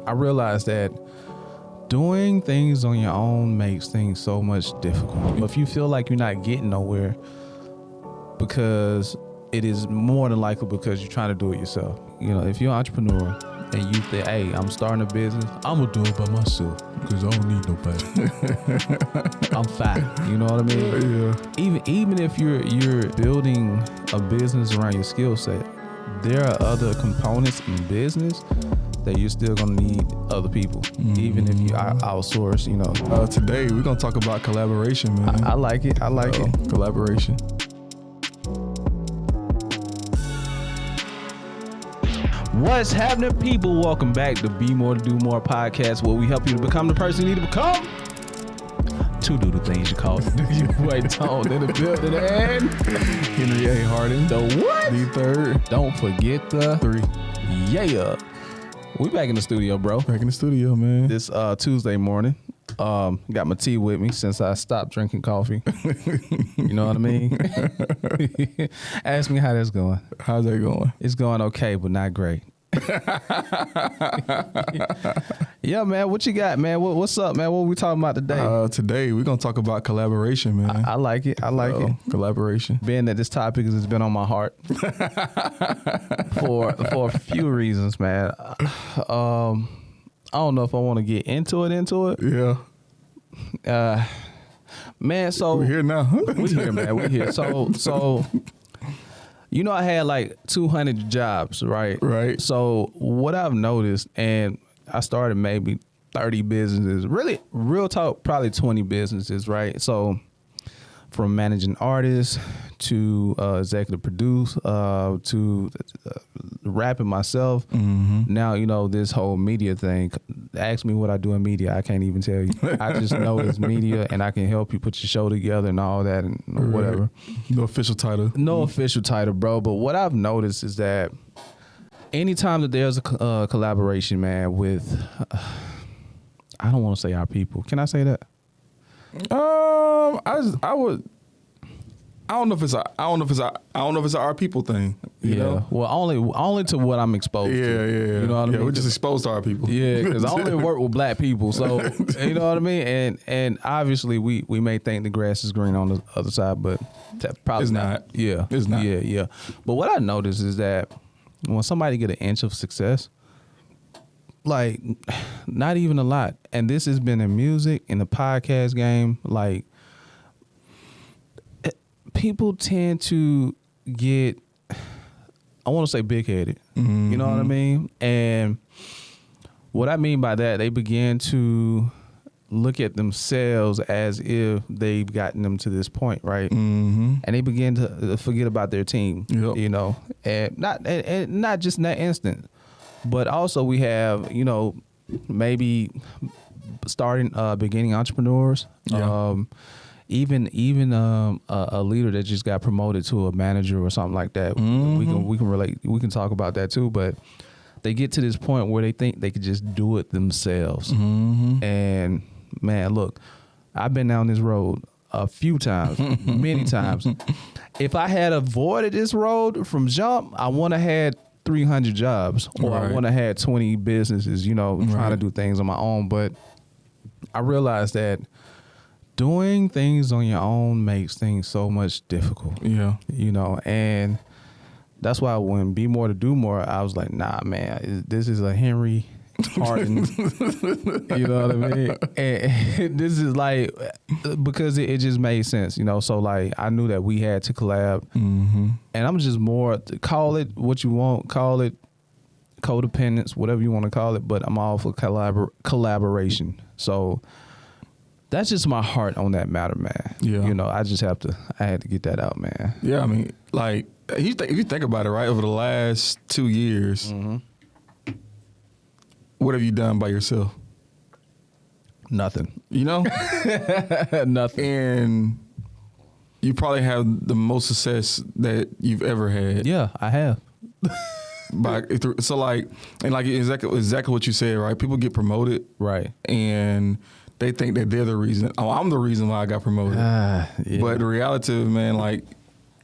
I realized that doing things on your own makes things so much difficult. If you feel like you're not getting nowhere, because it is more than likely because you're trying to do it yourself. You know, if you're an entrepreneur and you think, hey, I'm starting a business, I'm gonna do it by myself because I don't need nobody. I'm fine. You know what I mean? Yeah. Even if you're building a business around your skill set, there are other components in business that you're still gonna need other people, even if you outsource. You know. Today we're gonna talk about collaboration, man. I like it. I like it. Collaboration. What's happening, people? Welcome back to Be More to Do More podcast, where we help you to become the person you need to become. To do the things you call you boy Tone in the building, and Henry A. Harden. The what? The third. Don't forget the 3. Yeah. We back in the studio, bro. Back in the studio, man. This Tuesday morning. Got my tea with me since I stopped drinking coffee. You know what I mean? Ask me how that's going. How's that going? It's going okay, but not great. Yeah, man. What you got, man? What's up, man? What we talking about today? Today we're gonna talk about collaboration, man. I like it. I like it. Collaboration. Being that this topic has been on my heart for a few reasons, man. I don't know if I want to get into it. Yeah. Man, so We're here now. we here, man. We here. So you know, I had like 200 jobs, right? Right. So what I've noticed, and I started maybe 30 businesses, really real talk, probably 20 businesses, right? So from managing artists to executive produce, to rapping myself. Now, you know, this whole media thing. Ask me what I do in media. I can't even tell you. I just know it's media, and I can help you put your show together and all that and whatever. No official title. No official title, bro. But what I've noticed is that anytime that there's a collaboration, man, with, I don't want to say our people. Can I say that? I would. I don't know if it's a our people thing. You know? Well, only to what I'm exposed to. Yeah. You know what I mean? We're just exposed to our people. Yeah, because I only work with black people, so you know what I mean. And obviously we may think the grass is green on the other side, but probably It's not. Yeah, It's not. Yeah. But what I noticed is that when somebody get an inch of success, like not even a lot, and this has been in music, in the podcast game, like. People tend to get, I want to say big-headed. You know what I mean? And what I mean by that, they begin to look at themselves as if they've gotten them to this point, right? And they begin to forget about their team, you know, and not just in that instant, but also we have, you know, maybe beginning entrepreneurs. Even a leader that just got promoted to a manager or something like that, we can relate. We can talk about that too. But they get to this point where they think they could just do it themselves. And man, look, I've been down this road a few times, many times. If I had avoided this road from jump, I want to had 300 jobs, or I want to had 20 businesses. You know, trying to do things on my own. But I realized that doing things on your own makes things so much difficult. Yeah. You know, and that's why when Be More to Do More, I was like, nah, man, this is a Henry Harden. You know what I mean? And this is like, because it just made sense, you know? So like, I knew that we had to collab. And I'm just more, call it what you want, call it codependence, whatever you want to call it, but I'm all for collaboration. So that's just my heart on that matter, man. Yeah. You know, I had to get that out, man. Yeah, I mean, like, if you think about it, right, over the last 2 years, what have you done by yourself? Nothing. You know? Nothing. And you probably have the most success that you've ever had. Yeah, I have. So like, and like exactly what you said, right? People get promoted. Right. And they think that they're the reason. Oh, I'm the reason why I got promoted. Yeah. But the reality of, man, like,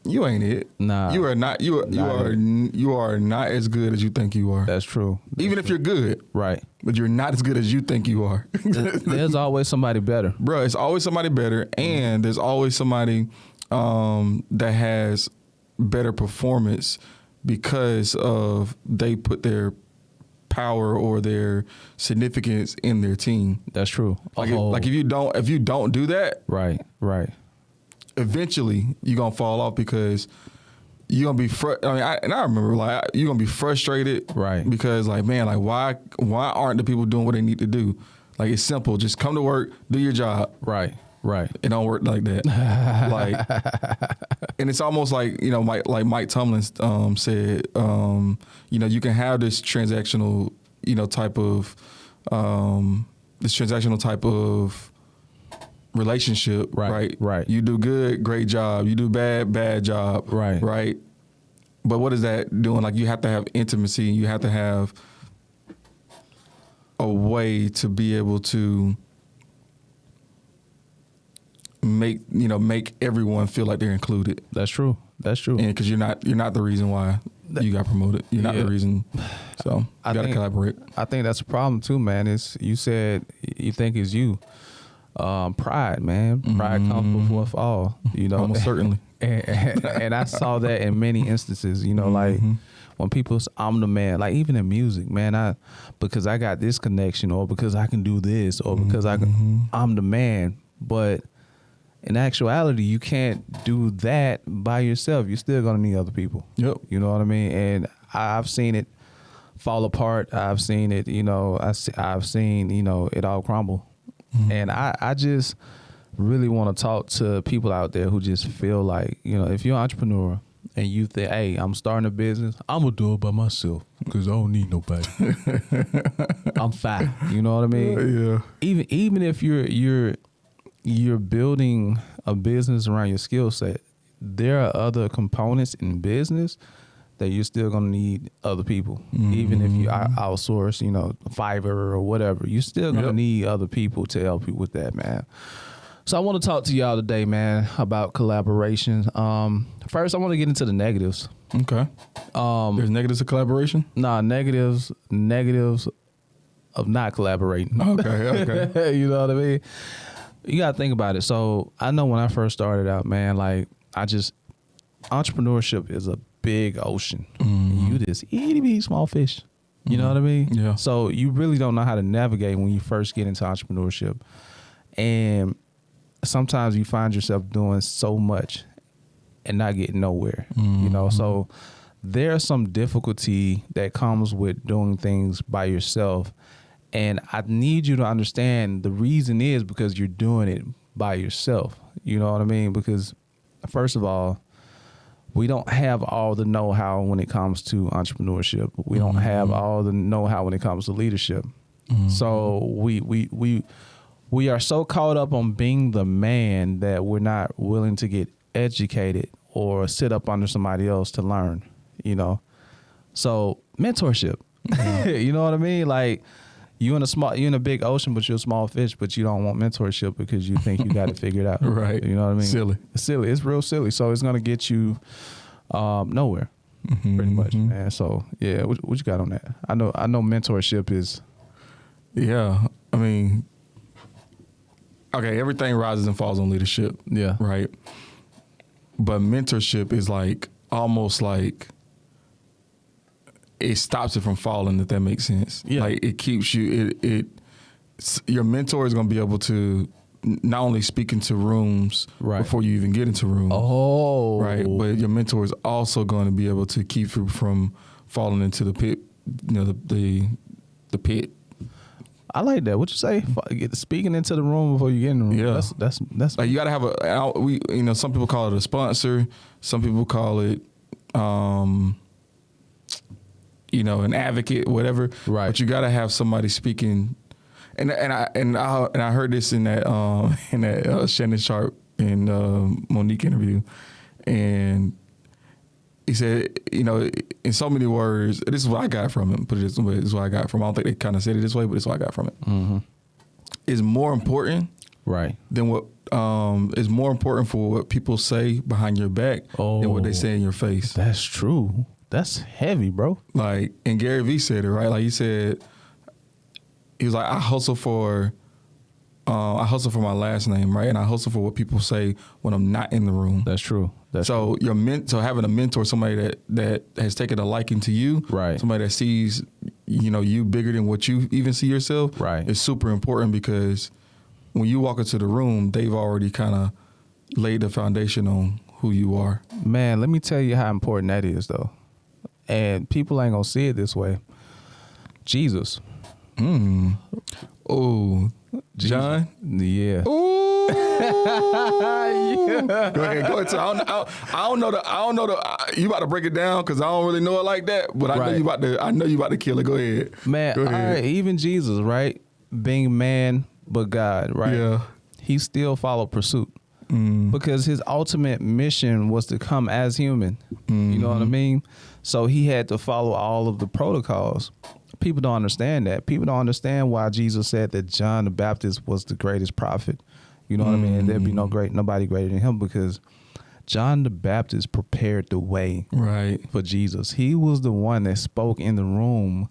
you ain't it. Nah. You are not. You are not as good as you think you are. That's true. Even if you're good, Right. but you're not as good as you think you are. There's always somebody better. Bro, it's always somebody better, and there's always somebody that has better performance because of they put their power or their significance in their team. That's true. Like if you don't do that, Right. eventually you're gonna fall off because you're gonna be I remember like you're gonna be frustrated, Right? Because like, man, like why aren't the people doing what they need to do? Like, it's simple, just come to work, do your job. Right. It don't work like that. Like, and it's almost like, you know, Mike Tomlin said, you know, you can have this transactional, you know, type of relationship, right? You do good, great job. You do bad job, right? But what is that doing? Like, you have to have intimacy. You have to have a way to be able to make everyone feel like they're included. That's true. And because you're not the reason why you got promoted. You're not the reason. So you got to collaborate. I think that's a problem too, man. Is you said you think it's you. Pride, man. Pride comes before a fall. You know, almost certainly. And I saw that in many instances. You know, like when people say, I'm the man. Like even in music, man. Because I got this connection, or because I can do this, or because I'm the man. But in actuality, you can't do that by yourself. You're still gonna need other people. Yep. You know what I mean? And I've seen it fall apart. I've seen it. You know, I've seen it all crumble. And I just really want to talk to people out there who just feel like, if you're an entrepreneur and you think, hey, I'm starting a business, I'm going to do it by myself because I don't need nobody. I'm fine. You know what I mean? Yeah. Even if you're building a business around your skill set, there are other components in business that you're still going to need other people. Even if you outsource, Fiverr or whatever, you're still going to need other people to help you with that, man. So I want to talk to y'all today, man, about collaboration. First, I want to get into the negatives. Okay. There's negatives of collaboration? Nah, negatives of not collaborating. Okay. You know what I mean? You got to think about it. So I know when I first started out, man, like entrepreneurship is a big ocean. You just itty bitty small fish. You know what I mean? Yeah. So you really don't know how to navigate when you first get into entrepreneurship. And sometimes you find yourself doing so much and not getting nowhere. So there's some difficulty that comes with doing things by yourself. And I need you to understand the reason is because you're doing it by yourself. You know what I mean? Because first of all, we don't have all the know-how when it comes to entrepreneurship. We don't have all the know-how when it comes to leadership. So we are so caught up on being the man that we're not willing to get educated or sit up under somebody else to learn, So mentorship, you know what I mean? Like you're in a big ocean, but you're a small fish, but you don't want mentorship because you think you got it figured out. Right. You know what I mean? Silly. It's real silly. So it's going to get you nowhere pretty much, man. So yeah, what you got on that? I know mentorship is. Yeah. I mean, okay, everything rises and falls on leadership. Yeah. Right. But mentorship is like almost like it stops it from falling, if that makes sense. Yeah. Like it keeps you, your mentor is going to be able to not only speak into rooms before you even get into rooms. Oh. Right. But your mentor is also going to be able to keep you from falling into the pit, the pit. I like that. What you say? Speaking into the room before you get in the room. Yeah. That's like you got to have some people call it a sponsor. Some people call it, an advocate, whatever. Right. But you got to have somebody speaking. And I heard this in that Shannon Sharp and Monique interview, and he said, in so many words, this is what I got from him. Put it this way, this is what I got from him. I don't think they kind of said it this way, but this is what I got from it. Is more important, right, than what it's more important for what people say behind your back than what they say in your face. That's true. That's heavy, bro. Like, and Gary Vee said it, right? Like he said, he was like, I hustle for my last name, right? And I hustle for what people say when I'm not in the room. That's true. So so having a mentor, somebody that has taken a liking to you, right? Somebody that sees, you bigger than what you even see yourself, right? It's super important because when you walk into the room, they've already kind of laid the foundation on who you are. Man, let me tell you how important that is, though. And people ain't gonna see it this way. Jesus. Oh, John. Yeah. Ooh. Yeah. Go ahead. I don't know you about to break it down because I don't really know it like that. But I know you about to kill it. Go ahead. Man, Go ahead. all right, even Jesus, right? Being man but God, right? Yeah. He still followed pursuit. Because his ultimate mission was to come as human. You know what I mean? So he had to follow all of the protocols. People don't understand that. People don't understand why Jesus said that John the Baptist was the greatest prophet. You know what I mean? And there'd be nobody greater than him because John the Baptist prepared the way for Jesus. He was the one that spoke in the room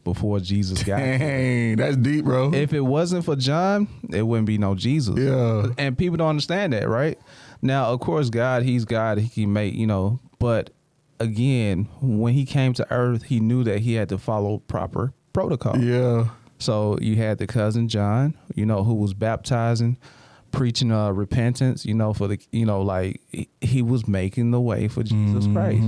before Jesus got there. Dang, that's deep, bro. If it wasn't for John, it wouldn't be no Jesus. Yeah. And people don't understand that, right? Now, of course, he's God. He can make, but again, when he came to earth, he knew that he had to follow proper protocol. Yeah. So you had the cousin John, who was baptizing, preaching repentance, for the, he was making the way for Jesus Christ.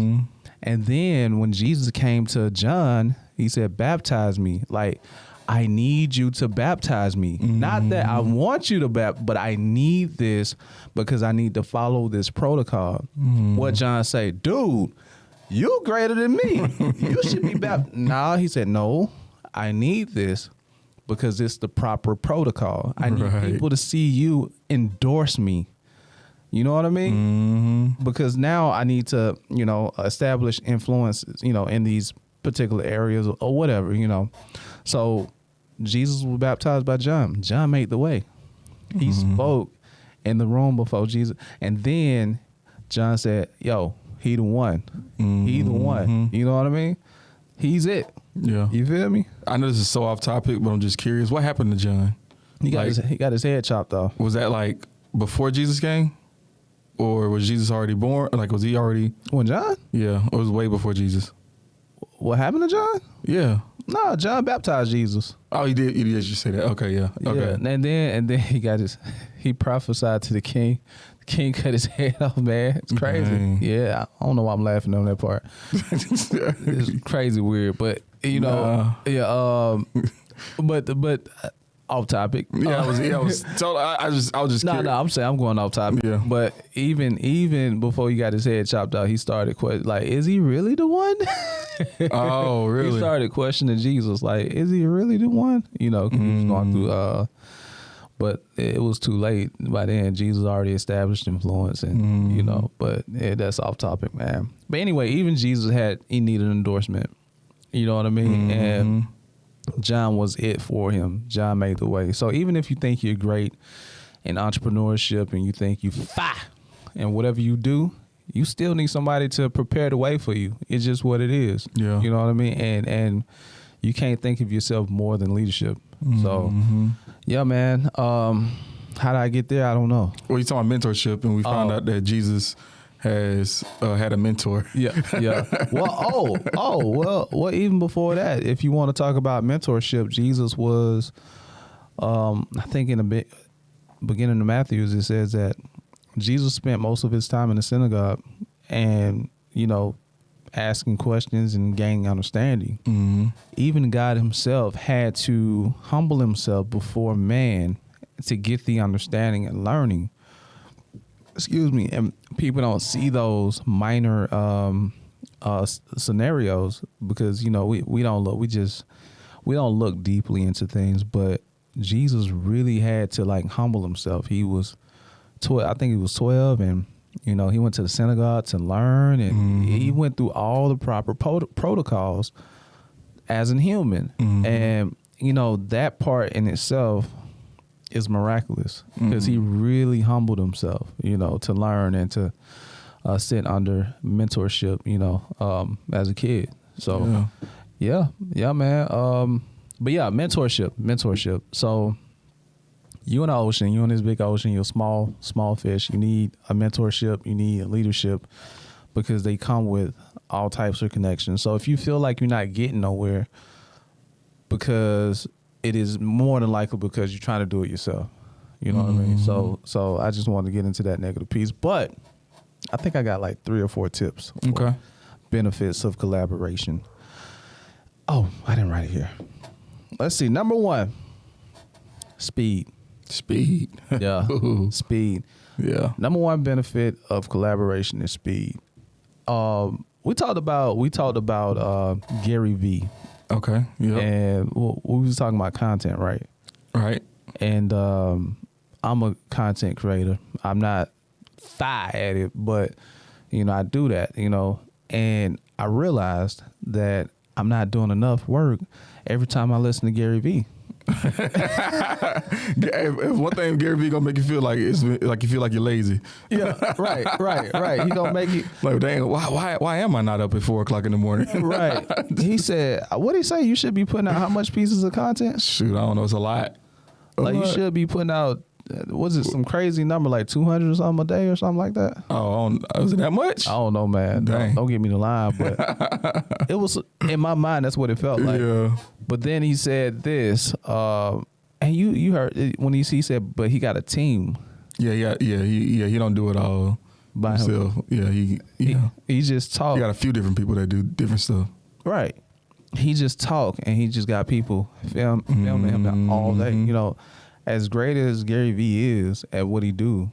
And then when Jesus came to John, he said, baptize me. Like, I need you to baptize me. Not that I want you to baptize, but I need this because I need to follow this protocol. What John say, dude, you greater than me. You should be baptized. Nah, he said, no, I need this because it's the proper protocol. I need people to see you endorse me. You know what I mean? Because now I need to, establish influences, in these particular areas or whatever, So Jesus was baptized by John. John made the way. He spoke in the room before Jesus. And then John said, yo, he the one. He the one. You know what I mean? He's it. Yeah. You feel me? I know this is so off topic, but I'm just curious. What happened to John? He got his head chopped off. Was that like before Jesus came? Or was Jesus already born? Like, was he already? When John? Yeah. Or was it way before Jesus? What happened to John? Yeah. No, John baptized Jesus. Oh, he did. You did just say that. Okay, yeah. Okay. Yeah. And then he prophesied to the king. The king cut his head off, man. It's crazy. Dang. Yeah. I don't know why I'm laughing on that part. It's crazy weird, but yeah. But off topic. Yeah, I was just No, I'm saying I'm going off topic. Yeah. But even before he got his head chopped off, he started like, is he really the one? Oh, really? He started questioning Jesus, like, is he really the one? 'Cause he was going through. But it was too late by then. Jesus already established influence, and But that's off topic, man. But anyway, even Jesus he needed an endorsement. You know what I mean? And John was it for him. John made the way. So even if you think you're great in entrepreneurship and you think you and whatever you do, you still need somebody to prepare the way for you. It's just what it is. Yeah. You know what I mean? And you can't think of yourself more than leadership. So yeah, man. How did I get there? I don't know. Well, you talking about mentorship, and we found out that Jesus has had a mentor. Yeah. Well, even before that, if you want to talk about mentorship, Jesus was, I think in the beginning of Matthew, it says that Jesus spent most of his time in the synagogue and, asking questions and gaining understanding. Even God himself had to humble himself before man to get the understanding and learning. Excuse me. And people don't see those minor scenarios because, we don't look, we don't look deeply into things, but Jesus really had to humble himself. He was 12, I think he was 12, and he went to the synagogue to learn, and he went through all the proper protocols as a human. And that part in itself is miraculous because he really humbled himself, to learn and to sit under mentorship, as a kid. So yeah, man. But yeah, mentorship. So you in the ocean, you in this big ocean, you're small fish. You need a mentorship, you need a leadership because they come with all types of connections. So if you feel like you're not getting nowhere, because it is more than likely because you're trying to do it yourself. You know what I mean? So I just wanted to get into that negative piece. But I think I got like 3 or 4 tips. Okay. Benefits of collaboration. Oh, I didn't write it here. Let's see. Number 1, speed. Yeah. Speed. Yeah. Number 1 benefit of collaboration is speed. We talked about Gary Vee. Okay. Yeah. And we was talking about content, right? Right. And I'm a content creator. I'm not thigh at it, but I do that, and I realized that I'm not doing enough work every time I listen to Gary Vee. One thing Gary Vee gonna make you feel like is like you feel like you're lazy. Yeah, right. He gonna make you like, dang, why am I not up at 4:00 in the morning? Right. He said, what did he say? You should be putting out how much pieces of content? Shoot, I don't know. It's a lot. You should be putting out, was it some crazy number like 200 or something a day or something like that? Oh, was it that much? I don't know, man. Don't get me the line, but it was in my mind. That's what it felt like. Yeah. But then he said this, and you heard it when he said, but he got a team. Yeah. He don't do it all by himself. Yeah, he just talk. He got a few different people that do different stuff. Right. He just talk, and he just got people filming him all day. As great as Gary Vee is at what he do,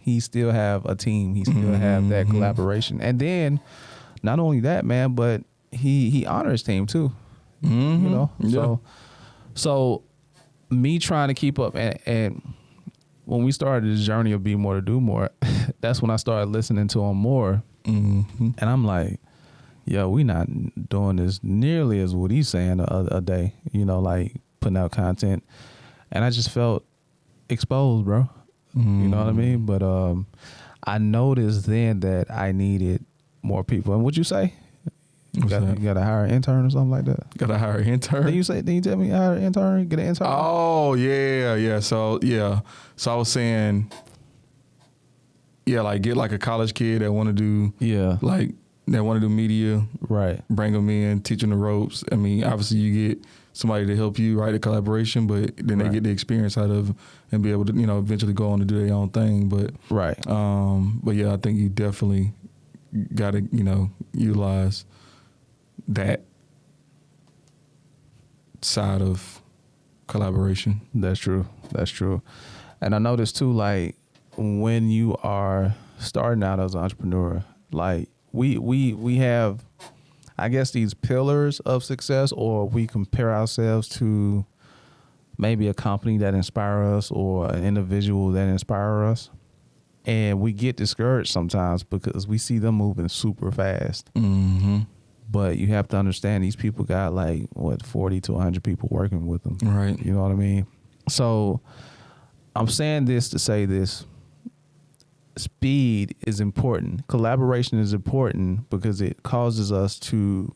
he still have a team. He still have that collaboration. And then not only that, man, but he honors his team too. So me trying to keep up, and when we started this journey of Be More to Do More, that's when I started listening to him more. And I'm like, yo, we not doing this nearly as what he's saying a day, like putting out content. And I just felt exposed, bro. You know what I mean? But I noticed then that I needed more people. And what'd you say? You got to hire an intern or something like that? Got to hire an intern? Did you tell me hire an intern? Get an intern? Oh, yeah. So I was saying, like get like a college kid that want to do, that want to do media. Right. Bring them in, teach them the ropes. I mean, obviously you get somebody to help you write a collaboration, but then they get the experience out of and be able to, eventually go on to do their own thing. But but yeah, I think you definitely got to, utilize that side of collaboration. That's true. And I noticed too, like when you are starting out as an entrepreneur, like we have, I guess, these pillars of success, or we compare ourselves to maybe a company that inspires us or an individual that inspires us. And we get discouraged sometimes because we see them moving super fast. But you have to understand these people got 40 to 100 people working with them. Right. You know what I mean? So I'm saying this to say this. Speed is important. Collaboration is important because it causes us to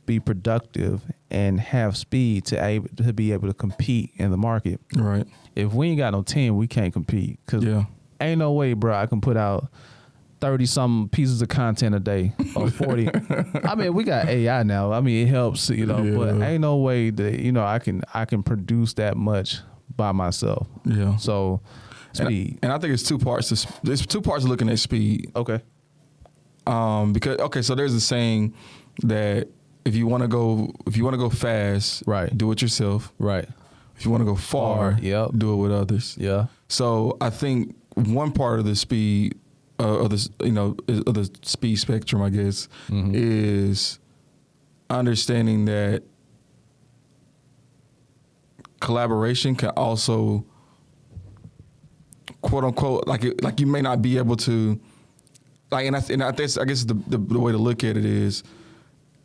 be productive and have speed to be able to compete in the market. Right. If we ain't got no team, we can't compete. Cause ain't no way, bro, I can put out 30 some pieces of content a day or 40. I mean, we got AI now. I mean, it helps, but ain't no way that, I can produce that much by myself. Yeah. So speed. And I think it's 2 parts. There's 2 parts of looking at speed. Okay. So there's a saying that if you want to go fast, do it yourself. Right. If you want to go far, do it with others. Yeah. So I think one part of the speed of the speed spectrum, I guess, is understanding that collaboration can also, quote unquote, like you may not be able to, and I guess the way to look at it is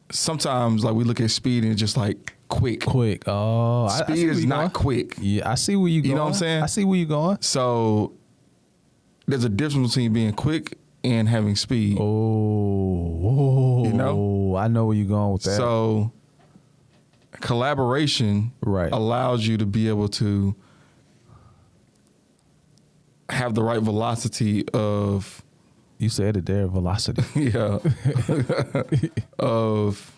sometimes we look at speed and it's just like quick. Quick. Oh, Speed is not quick. Yeah, I see where you going. You know what I'm saying? I see where you going. So there's a difference between being quick and having speed. Oh, you know? I know where you're going with that. So collaboration allows you to be able to have the right velocity of... You said it there, velocity. Yeah. Of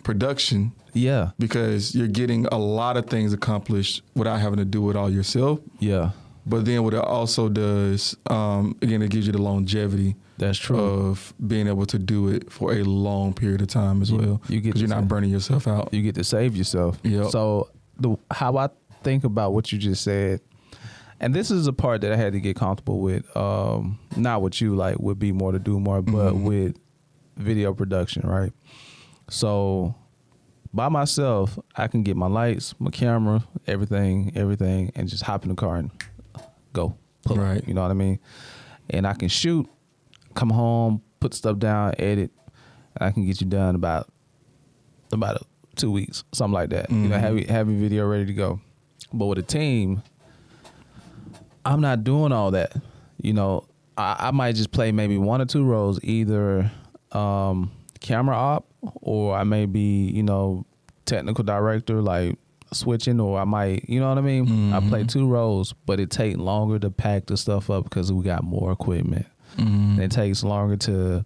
production. Yeah. Because you're getting a lot of things accomplished without having to do it all yourself. Yeah. But then what it also does, again, it gives you the longevity. That's true. Of being able to do it for a long period of time as well. Because you're not burning yourself out. You get to save yourself. Yep. So how I think about what you just said, and this is a part that I had to get comfortable with, not with you, like with Be More to Do More, but with video production, right? So by myself, I can get my lights, my camera, everything, and just hop in the car and go. Right. You know what I mean? And I can shoot, come home, put stuff down, edit. I can get you done about 2 weeks, something like that. You know, have your video ready to go. But with a team, I'm not doing all that. You know, I might just play maybe 1 or 2 roles, either camera op, or I may be, you know, technical director, like switching, or I might, you know what I mean? I play 2 roles, but it takes longer to pack the stuff up because we got more equipment. It takes longer to,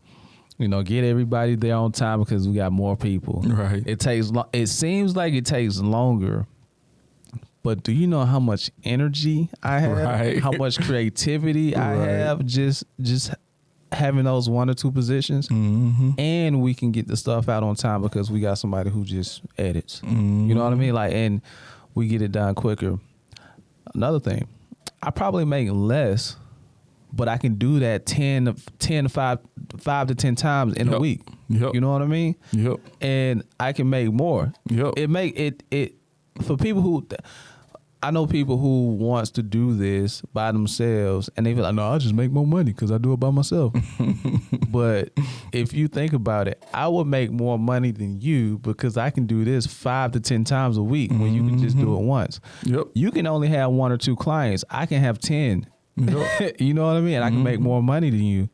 you know, get everybody there on time because we got more people. Right. It seems like it takes longer, but do you know how much energy I have? Right. How much creativity I have just having those 1 or 2 positions, and we can get the stuff out on time because we got somebody who just edits. You know what I mean? Like, and we get it done quicker. Another thing, I probably make less, but I can do that 5 to 10 times in a week. Yep. You know what I mean? Yep. And I can make more. Yep. It for people who, I know people who wants to do this by themselves and they feel like, no, I'll just make more money because I do it by myself. But if you think about it, I would make more money than you because I can do this 5 to 10 times a week when you can just do it once. Yep. You can only have 1 or 2 clients. I can have 10. Yep. You know what I mean? And I can make more money than you.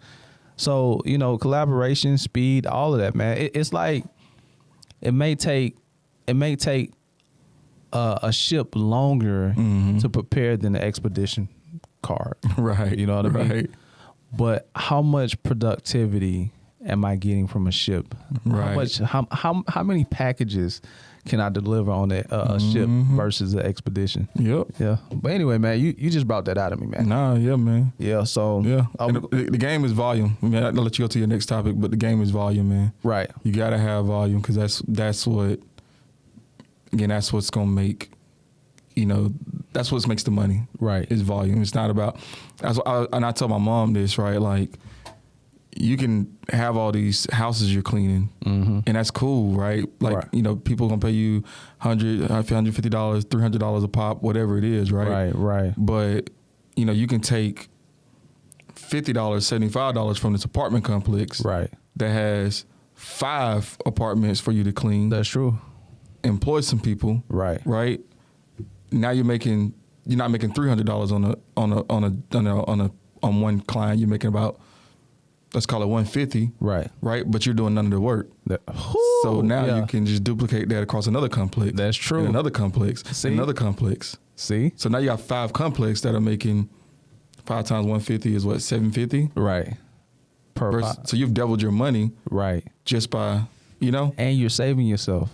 So, you know, collaboration, speed, all of that, man. It's like it may take a ship longer to prepare than an expedition card. Right. You know what I mean? But how much productivity am I getting from a ship? Right. How many packages can I deliver on a ship versus an expedition? Yep. Yeah. But anyway, man, you just brought that out of me, man. Nah, yeah, man. Yeah. So yeah, the game is volume. I mean, I'll let you go to your next topic, but the game is volume, man. Right. You gotta have volume because that's what. Again, that's what's gonna make. You know, that's what makes the money. Right. Is volume. It's not about. And I tell my mom this, right? Like, you can have all these houses you're cleaning, and that's cool, right? Like, you know, people gonna pay you $100, $150, $300 a pop, whatever it is, right? Right. But you know, you can take $50, $75 from this apartment complex, right? That has 5 apartments for you to clean. That's true. Employ some people, right? Now you're not making $300 on one client. You're making about, let's call it $150, right? But you're doing none of the work. So now you can just duplicate that across another complex. That's true. And another complex. See? Another complex. See? So now you got 5 complex that are making 5 times 150 is what, 750? Right. So you've doubled your money, right? Just by, you know, and you're saving yourself.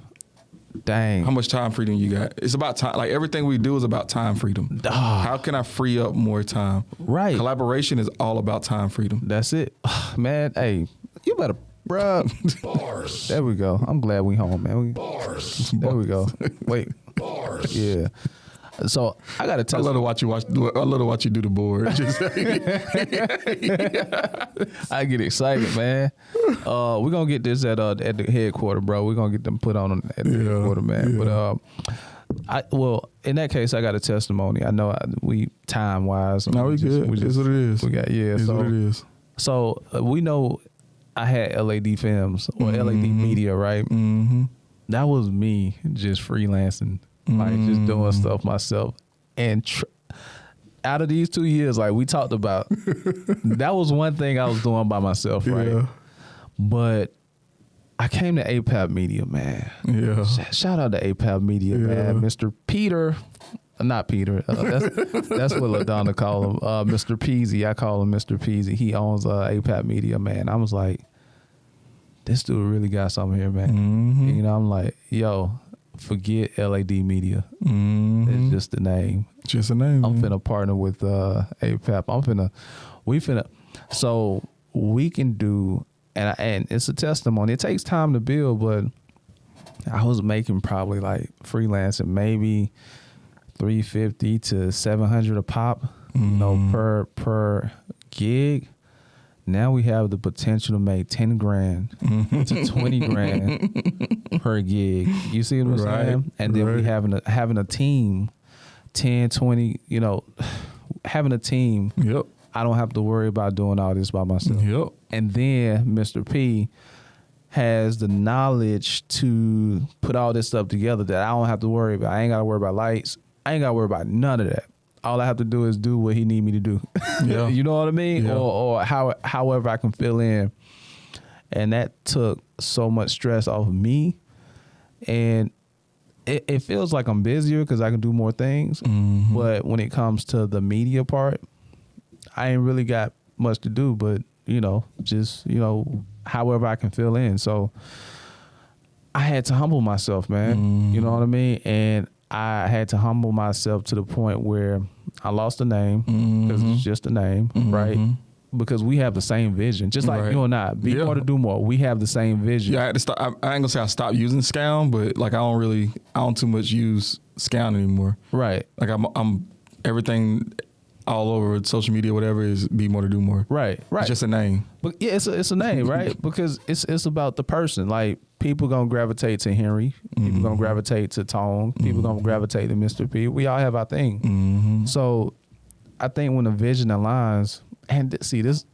Dang. How much time freedom you got? It's about time. Like, everything we do is about time freedom. How can I free up more time? Right. Collaboration is all about time freedom. That's it. Man, hey, you better, bruh. Bars. There we go. I'm glad we home, man. Bars. There we go. Wait. Bars. Yeah. So I gotta tell. I love to watch you do the board. I get excited, man. We're gonna get this at the headquarters, bro. We're gonna get them put on at the headquarters, man. Yeah. But in that case, I got a testimony. I know we time wise. No, we good. It is what it is. We got It's what it is. So we know I had LAD Films or LAD Media, right? that was me just freelancing, like just doing stuff myself. And out of these 2 years, like we talked about, that was one thing I was doing by myself, right? Yeah. But I came to APAP Media, man. Yeah. Shout out to APAP Media, man. Mr. Peter, not Peter. That's what LaDonna call him. Mr. Peasy, I call him Mr. Peasy. He owns APAP Media, man. I was like, this dude really got something here, man. Mm-hmm. You know, I'm like, yo, forget LAD Media. It's just the name. Just a name. I'm finna partner with APAP. So we can do, and it's a testimony. It takes time to build, but I was making probably like freelancing, maybe 350 to 700 a pop, you know, per gig. Now we have the potential to make 10 grand to 20 grand per gig. You see what I'm saying? And then we having a team, 10, 20, you know, having a team. Yep. I don't have to worry about doing all this by myself. Yep. And then Mr. P has the knowledge to put all this stuff together that I don't have to worry about. I ain't got to worry about lights. I ain't got to worry about none of that. All I have to do is do what he need me to do. Yeah. You know what I mean? Yeah. Or however I can fill in. And that took so much stress off of me. And it feels like I'm busier because I can do more things. Mm-hmm. But when it comes to the media part, I ain't really got much to do, but, you know, just, you know, however I can fill in. So I had to humble myself, man. Mm-hmm. You know what I mean? And I had to humble myself to the point where I lost the name because it's just a name, right? Because we have the same vision, just like you and I. Be more to do more. We have the same vision. Yeah, I had to stop. I ain't gonna say I stopped using Scout, but like I don't too much use Scout anymore. Right. Like I'm everything all over social media, whatever is be more to do more. Right. It's just a name. But yeah, it's a name, right? Because it's about the person. Like people gonna gravitate to Henry. People gonna gravitate to Tone. People gonna gravitate to Mr. P. We all have our thing. So I think when the vision aligns, and see this.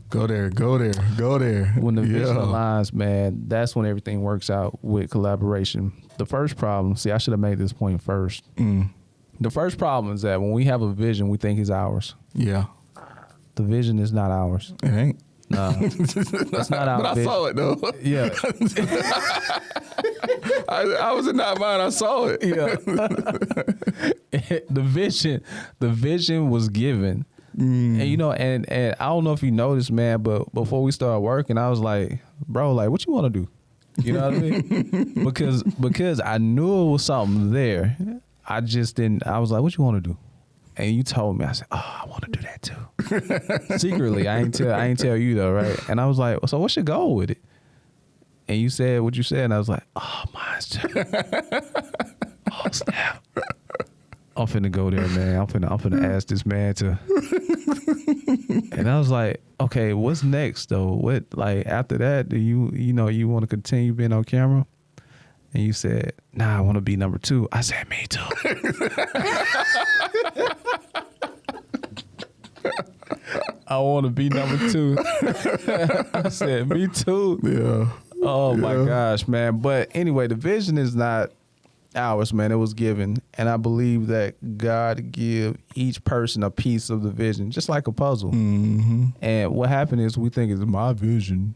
Go there. When the vision aligns, man, that's when everything works out with collaboration. The first problem, see, I should have made this point first. The first problem is that when we have a vision, we think it's ours. Yeah. The vision is not ours. It ain't. No. That's not our But vision. I saw it, though. Yeah. I was in that mind. I saw it. Yeah. The vision was given. And, you know, and I don't know if you noticed, man, but before we started working, I was like, bro, like, what you want to do? You know what I mean? Because I knew it was something there. I just didn't. I was like, what you want to do? And you told me. I said, oh, I want to do that too. Secretly, I ain't tell you though, right? And I was like, so what's your goal with it? And you said what you said, and I was like, oh, mine's oh, snap. I'm finna go there, man. I'm finna ask this man to. And I was like, okay, what's next though? What, like, after that, do you want to continue being on camera? And you said, nah, I want to be number 2. I said, me too. I want to be number 2. I said, me too. Yeah. Oh my gosh, man. But anyway, the vision is not ours, man. It was given. And I believe that God give each person a piece of the vision, just like a puzzle. And what happened is we think it's my vision.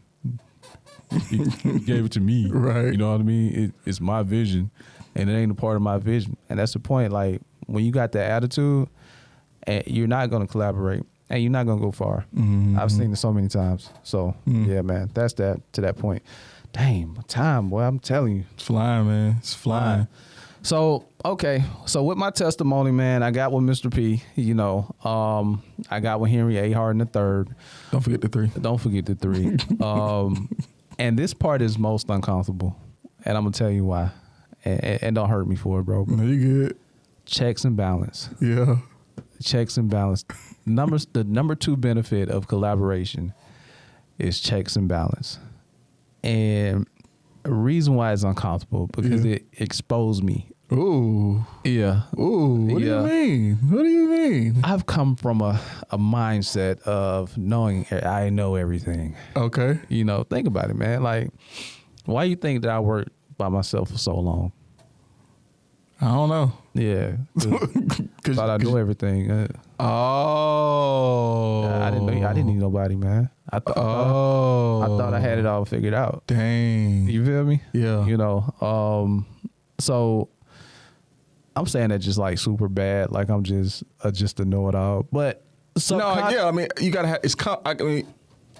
He gave it to me. Right. You know what I mean? It's my vision, and it ain't a part of my vision. And that's the point. Like, when you got that attitude, and you're not going to collaborate, and you're not going to go far. I've seen it so many times. So, yeah, man, that's that to that point. Dang, time, boy, I'm telling you. It's flying, man. It's flying. So, okay. So, with my testimony, man, I got with Mr. P, you know. I got with Henry A. Harden III. Don't forget the 3. And this part is most uncomfortable, and I'm gonna tell you why. And don't hurt me for it, bro. No, you good. Checks and balance. Yeah. Checks and balance. The number 2 benefit of collaboration is checks and balance. And the reason why it's uncomfortable because it exposed me. Ooh. Yeah. Ooh. What do you mean? What do you mean? I've come from a mindset of knowing I know everything. Okay. You know, think about it, man. Like, why you think that I work by myself for so long? I don't know. Yeah, thought I knew everything. Oh, I didn't need nobody, man. I thought I had it all figured out. Dang, You feel me? Yeah. You know, so I'm saying that just like super bad, like I'm just a know-it-all. But I mean, you gotta have. I mean,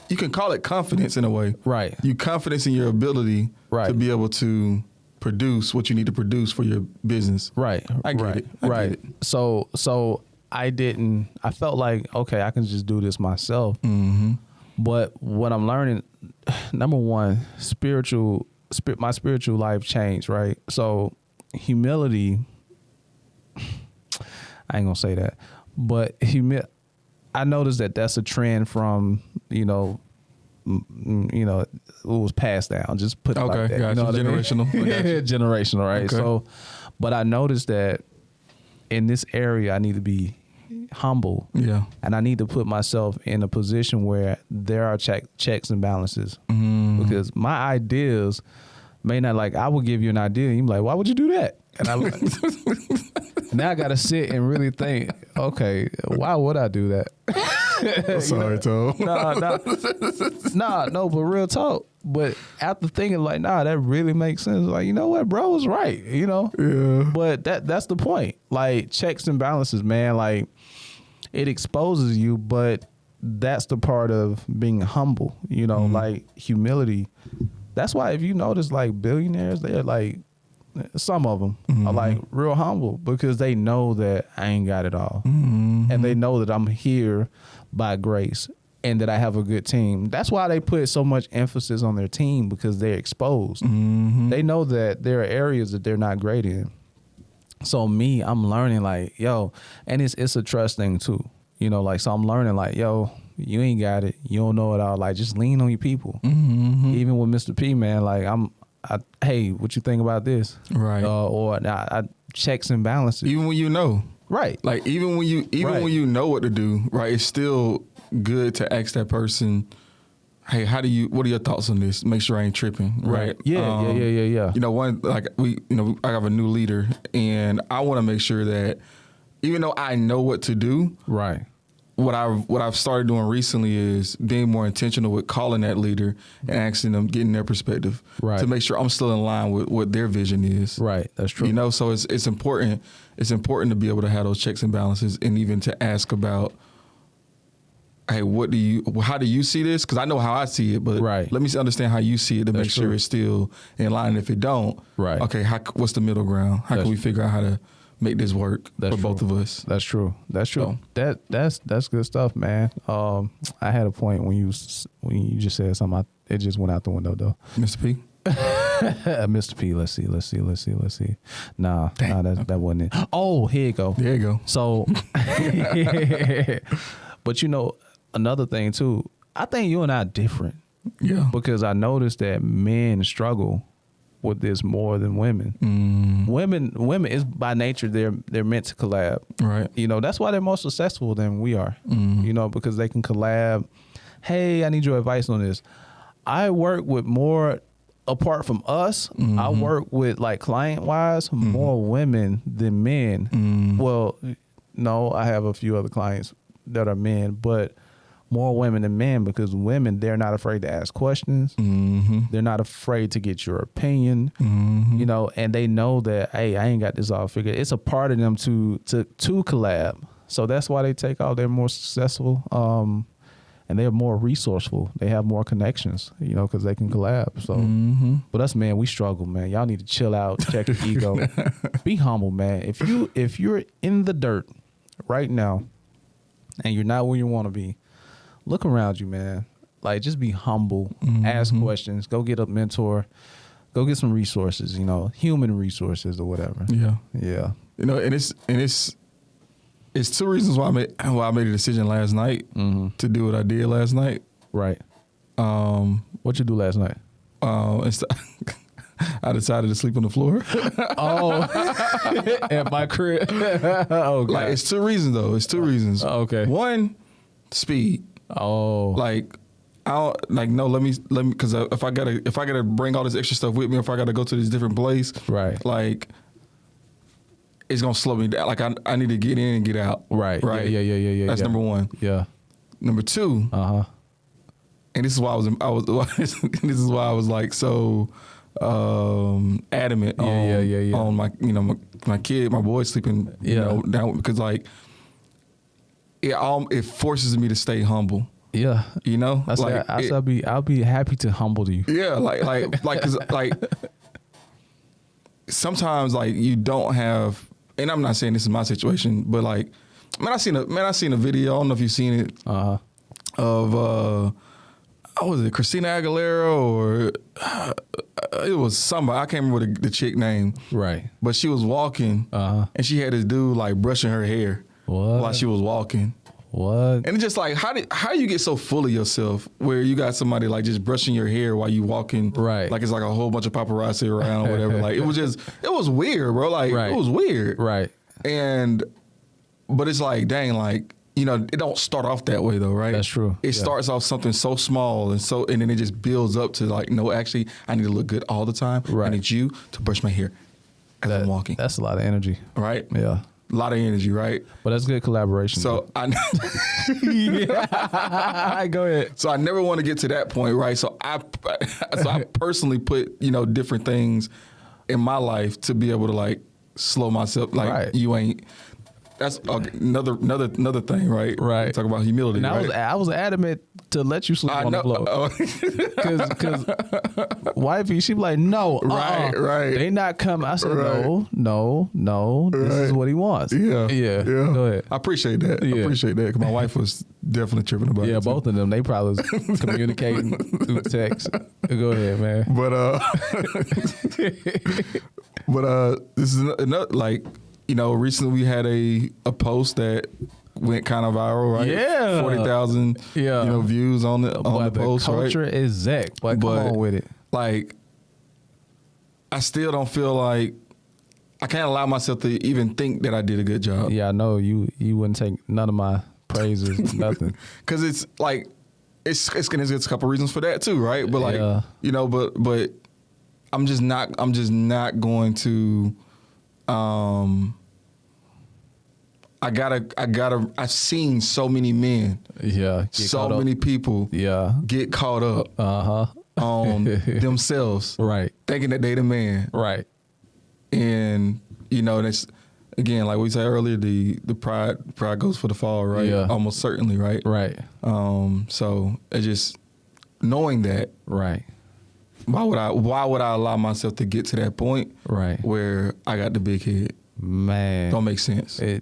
you can call it confidence in a way, right? You confidence in your ability, right, to be able to produce what you need to produce for your business, right? I get it, I get it. So I felt like, okay, I can just do this myself. Mm-hmm. But what I'm learning, number one, my spiritual life changed, right? So humility, I ain't gonna say that, but I noticed that that's a trend from, it was passed down. Just put it like that. Gotcha. Generational. Generational, right? Okay. So, but I noticed that in this area, I need to be humble. Yeah. And I need to put myself in a position where there are checks and balances. Because my ideas may not, like, I will give you an idea and you're like, why would you do that? And I'm like, now I got to sit and really think, okay, why would I do that? Sorry, Tom. No, but real talk. But after thinking like, that really makes sense. Like, you know what, bro was right, Yeah. But that's the point. Like, checks and balances, man. Like, it exposes you, but that's the part of being humble, like humility. That's why if you notice, like, billionaires, they're like, some of them are like real humble because they know that I ain't got it all. And they know that I'm here by grace and that I have a good team. That's why they put so much emphasis on their team, because they're exposed. They know that there are areas that they're not great in. So me, I'm learning like, and it's a trust thing too. So I'm learning like, you ain't got it. You don't know it all. Like, just lean on your people. Even with Mr. P, man, like hey, what you think about this? Right. Or I checks and balances. Even when you know. Right. Like, even when you know what to do, right, it's still good to ask that person, hey, what are your thoughts on this? Make sure I ain't tripping. Right. Yeah. I have a new leader, and I want to make sure that even though I know what to do, right, what I've started doing recently is being more intentional with calling that leader and asking them, getting their perspective, right, to make sure I'm still in line with what their vision is. Right, that's true. So it's important. It's important to be able to have those checks and balances, and even to ask about, hey, how do you see this? Because I know how I see it, but let me understand how you see it to make sure it's still in line. And if it don't, right, okay, what's the middle ground? How can we figure out how to make this work for both of us? That's true. So, that's good stuff, man. I had a point when you just said something. It just went out the window though. Mr. P. Mr. P. Let's see. Nah, that wasn't it. Oh, here you go. There you go. So, but another thing too, I think you and I are different. Yeah. Because I noticed that men struggle with this more than women. Women is by nature they're meant to collab. Right. That's why they're more successful than we are. Because they can collab. Hey, I need your advice on this. I work with more, apart from us, I work with, like, client wise, more women than men. Well, no, I have a few other clients that are men, but more women than men, because women, they're not afraid to ask questions. They're not afraid to get your opinion, and they know that, hey, I ain't got this all figured. It's a part of them to collab. So that's why they take off. They're more successful, and they're more resourceful. They have more connections, because they can collab. So, but us, man, we struggle, man. Y'all need to chill out, check your ego, be humble, man. If you're in the dirt right now and you're not where you want to be, look around you, man. Like, just be humble, ask questions, go get a mentor, go get some resources, human resources or whatever. Yeah. And it's two reasons why I made a decision last night to do what I did last night. Right. What you do last night? I decided to sleep on the floor. At my crib. Oh, God. Like, it's two reasons though. It's two reasons. Okay. One, speed. Oh. Like, I don't like no. Let me because if I gotta bring all this extra stuff with me, if I gotta go to this different place, Right. like it's gonna slow me down. Like I need to get in and get out. Right. Right. Yeah. That's number one. Yeah. Number two. And this is why this is why I was like so adamant on my my kid, my boy sleeping down because like it forces me to stay humble. Yeah, you know, I'll be happy to humble you. Yeah, cause like sometimes like you don't have, and I'm not saying this is my situation, but like I seen a video. I don't know if you've seen it of was it Christina Aguilera or it was somebody, I can't remember the chick name. Right, but she was walking and she had this dude like brushing her hair while she was walking. What? And it's just like, how you get so full of yourself where you got somebody like just brushing your hair while you walking, right? Like it's like a whole bunch of paparazzi around, or whatever. Like it was weird, bro. Like it was weird, right? But it's like, dang, like it don't start off that way though, right? That's true. It starts off something so small and then it just builds up to like, no, actually, I need to look good all the time. Right. I need you to brush my hair as I'm walking. That's a lot of energy, right? Yeah. A lot of energy, right? But that's good collaboration. So Go ahead. So I never want to get to that point, right? So I personally put different things in my life to be able to like slow myself. Like you ain't. That's another thing, right? Right. Talk about humility. And right? I was adamant to let you sleep on the floor. Because wifey, she be like, no, right. They not coming. I said, no. This is what he wants. Yeah. Go ahead. I appreciate that. Yeah. I appreciate that because my wife was definitely tripping about it. Yeah, both of them. They probably was communicating through text. Go ahead, man. But this is another like. Recently we had a post that went kind of viral, right? Yeah, 40,000, views on the post. The culture is Zach, but come on with it. Like, I still don't feel like I can't allow myself to even think that I did a good job. Yeah, I know you wouldn't take none of my praises, nothing. Because it's like it's a couple reasons for that too, right? But like but I'm just not going to. I've seen so many men, so many people, get caught up, on themselves, right? Thinking that they the man, right? And that's again, like we said earlier, the pride goes for the fall, right? Yeah. Almost certainly, right? Right. So it's just knowing that, right? Why would I allow myself to get to that point, right, where I got the big head? Man, don't make sense. I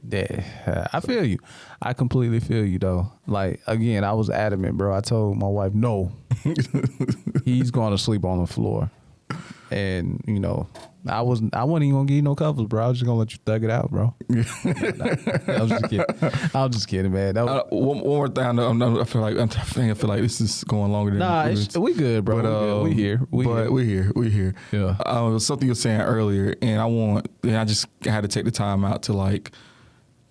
feel you. I completely feel you though. Like again, I was adamant, bro. I told my wife, no, he's going to sleep on the floor, and I wasn't even gonna give you no covers, bro. I was just gonna let you thug it out, bro. I was just kidding, man. One more thing. I feel like this is going longer than we good, bro. But, we here. We here. Yeah. Something you were saying earlier, and I just had to take the time out to like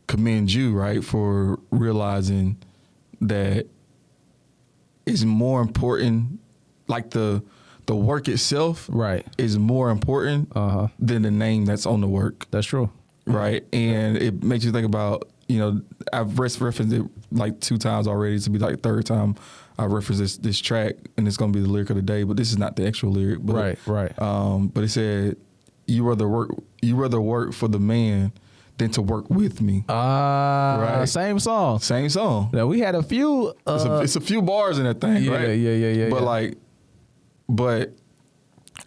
commend you, right, for realizing that it's more important, like the work itself, right, is more important than the name that's on the work. That's true, right? And it makes you think about, I've referenced it like 2 times already. To be like third time I reference this track, and it's gonna be the lyric of the day. But this is not the actual lyric. But, right. But it said, "You rather work for the man than to work with me." Right. Same song. Now we had a few. It's a few bars in that thing, right? Yeah. But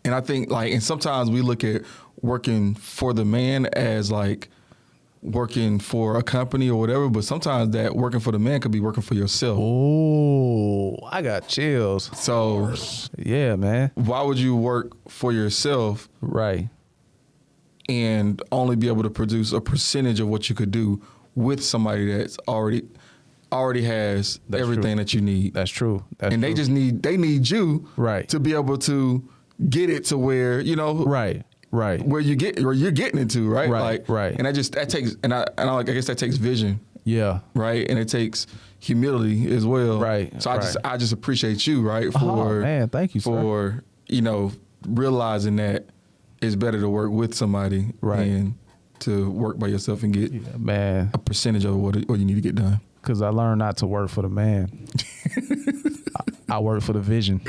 and I think like, and sometimes we look at working for the man as like working for a company or whatever, but sometimes that working for the man could be working for yourself. Oh, I got chills. So yeah, man. Why would you work for yourself? Right. And only be able to produce a percentage of what you could do with somebody that's already has everything that you need. That's true. They just need you to be able to get it to where, right. Where you're getting it to, right? Right. And that takes, and I guess that takes vision Yeah. Right. And it takes humility as well. Right. So I just appreciate you, right? For man, thank you, for sir. Realizing that it's better to work with somebody than to work by yourself and get a percentage of what you need to get done. Because I learned not to work for the man. I work for the vision.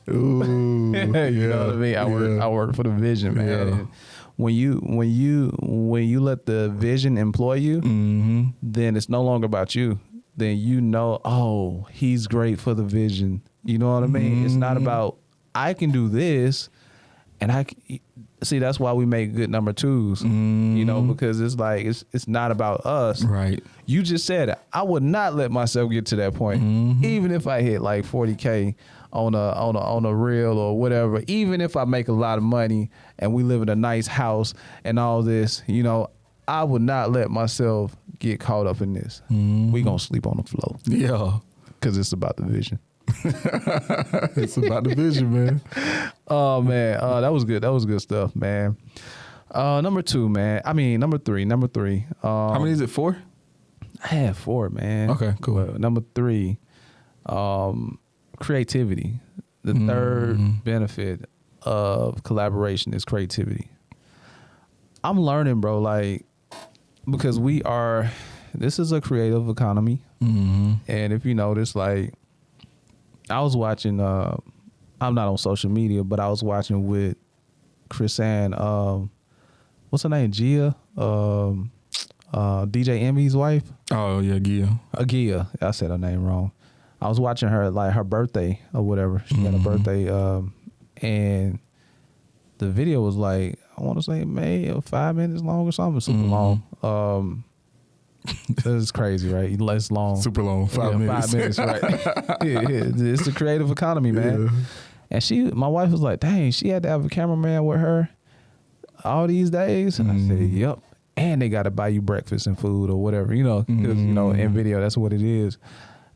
Ooh, you know what I mean? I work for the vision, man. Yeah. When you let the vision employ you, then it's no longer about you. Then oh, he's great for the vision. You know what I mean? It's not about I can do this, and see that's why we make good number twos. Because it's like it's not about us. Right. You just said it. I would not let myself get to that point, even if I hit like 40K on a reel or whatever. Even if I make a lot of money and we live in a nice house and all this, I would not let myself get caught up in this. We gonna sleep on the floor. Yeah, because it's about the vision. It's about the vision, man. Oh man, that was good. That was good stuff, man. Number three. How many is it? 4? I had 4, man. Okay, cool. Well, number 3, creativity. The third benefit of collaboration is creativity. I'm learning, bro, because this is a creative economy. And if you notice, I was watching, I'm not on social media, but I was watching with Chris and, what's her name? Gia? DJ Emmy's wife. Oh yeah, Gia. Gia. I said her name wrong. I was watching her her birthday or whatever. She had a birthday, and the video was I want to say maybe 5 minutes long or something, super long. It's crazy, right? It's long, super long, 5 minutes. 5 minutes, right? It's the creative economy, man. Yeah. And my wife was like, "Dang, she had to have a cameraman with her all these days." And I said, "Yep." And they got to buy you breakfast and food or whatever, because in video that's what it is.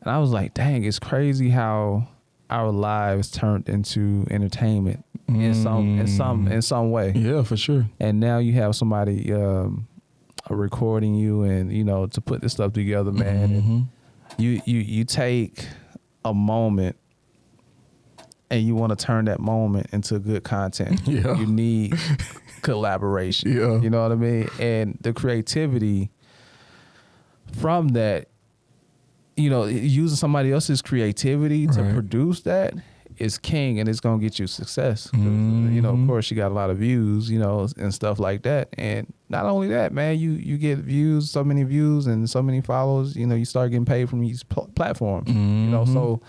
And I was like, dang, it's crazy how our lives turned into entertainment in some way. Yeah, for sure. And now you have somebody recording you and to put this stuff together, man. And you take a moment and you want to turn that moment into good content. Yeah. You need collaboration. Yeah. You know what I mean? And the creativity from that, using somebody else's creativity to produce that is king, and it's going to get you success. Of course, you got a lot of views, and stuff like that. And not only that, man, you get views, so many views and so many followers, you start getting paid from these platforms, so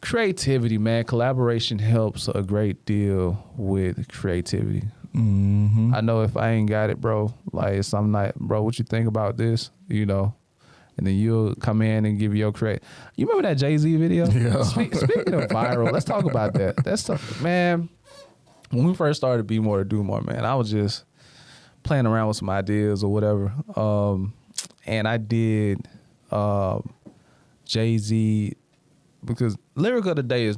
creativity, man, collaboration helps a great deal with creativity. I know if I ain't got it, bro, something like, bro, what you think about this, and then you'll come in and give your credit. You remember that Jay-Z video? Yeah. Speaking of viral, let's talk about that. That stuff, man. When we first started Be More to Do More, man, I was just playing around with some ideas or whatever. And I did Jay-Z, because Lyric of the Day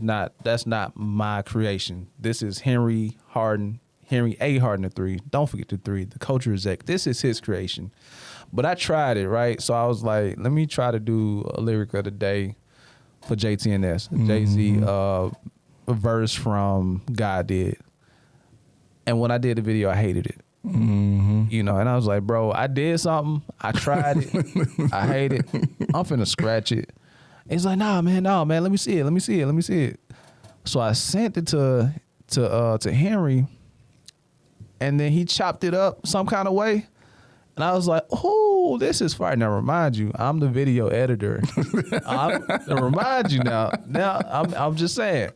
that's not my creation. This is Henry A. Harden III. Don't forget the 3, the culture exec. This is his creation. But I tried it, right? So I was like, let me try to do a Lyric of the Day for JTNS. Jay-Z, a verse from God Did. And when I did the video, I hated it. And I was like, bro, I did something. I tried it. I hate it. I'm finna scratch it. And he's like, nah, man, let me see it. So I sent it to Henry, and then he chopped it up some kind of way. And I was like, oh, this is fire. Now, remind you, I'm the video editor. Remind you now. Now, I'm just saying,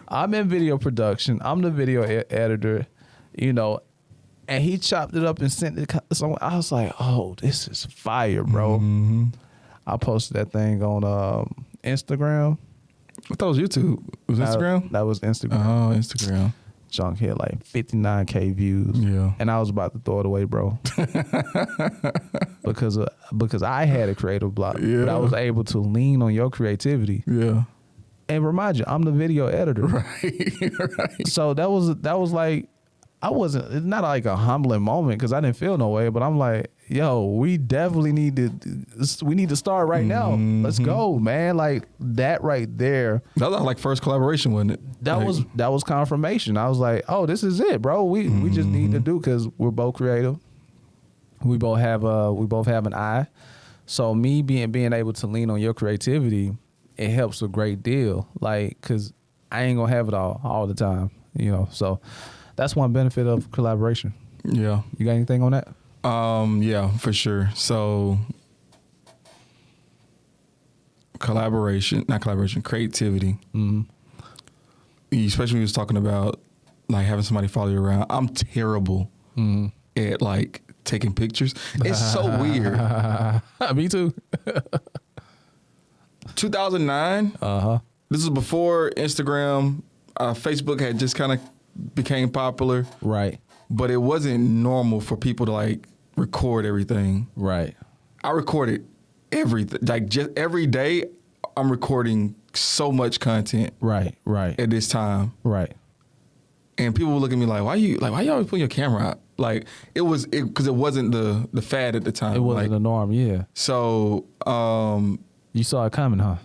I'm in video production. I'm the video editor, and he chopped it up and sent it. So I was like, oh, this is fire, bro. I posted that thing on Instagram. I thought it was YouTube. Was Instagram? That was Instagram. Oh, Instagram. Junk hit 59K views. Yeah. And I was about to throw it away, bro. because I had a creative block. Yeah. But I was able to lean on your creativity. Yeah. And remind you, I'm the video editor. Right. So that was like, it's not like a humbling moment because I didn't feel no way, but I'm like, yo, we definitely need to start right now. Let's go, man. Like that right there. That was like first collaboration, wasn't it? That was confirmation. I was like, oh, this is it, bro. We just need to do, because we're both creative. We both have an eye. So me being able to lean on your creativity, it helps a great deal. Like, cause I ain't gonna have it all the time, you know. So that's one benefit of collaboration. Yeah. You got anything on that? Yeah, for sure. So creativity. Mm-hmm. Especially when you was talking about like having somebody follow you around. I'm terrible at like taking pictures. It's so weird. Me too. 2009. This is before Instagram. Facebook had just kind of became popular. Right. But it wasn't normal for people to like record everything. Right. I recorded everything. Like just every day I'm recording so much content. Right. At this time. Right. And people would look at me like, why you always putting your camera out? Like because it wasn't the fad at the time. It wasn't the norm, yeah. So you saw it coming, huh?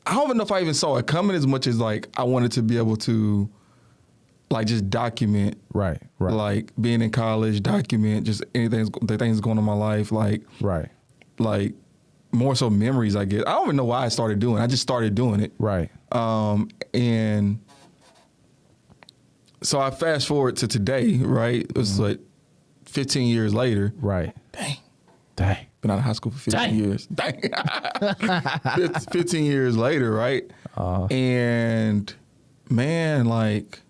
I don't even know if I even saw it coming as much as like I wanted to be able to like just document. Right. Like being in college, document just the things going on in my life. Like like more so memories, I guess. I don't even know why I started doing it. I just started doing it. Right. And so I fast forward to today, right? It was like 15 years later. Right. Dang. Been out of high school for 15 years. Dang. 15 years later, right? And man, like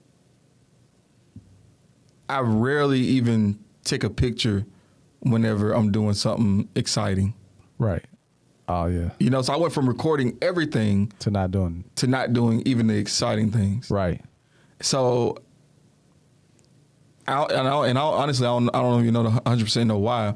I rarely even take a picture whenever I'm doing something exciting. Right. Oh yeah. You know, so I went from recording everything to not doing even the exciting things. Right. So honestly, I don't even know 100% know why,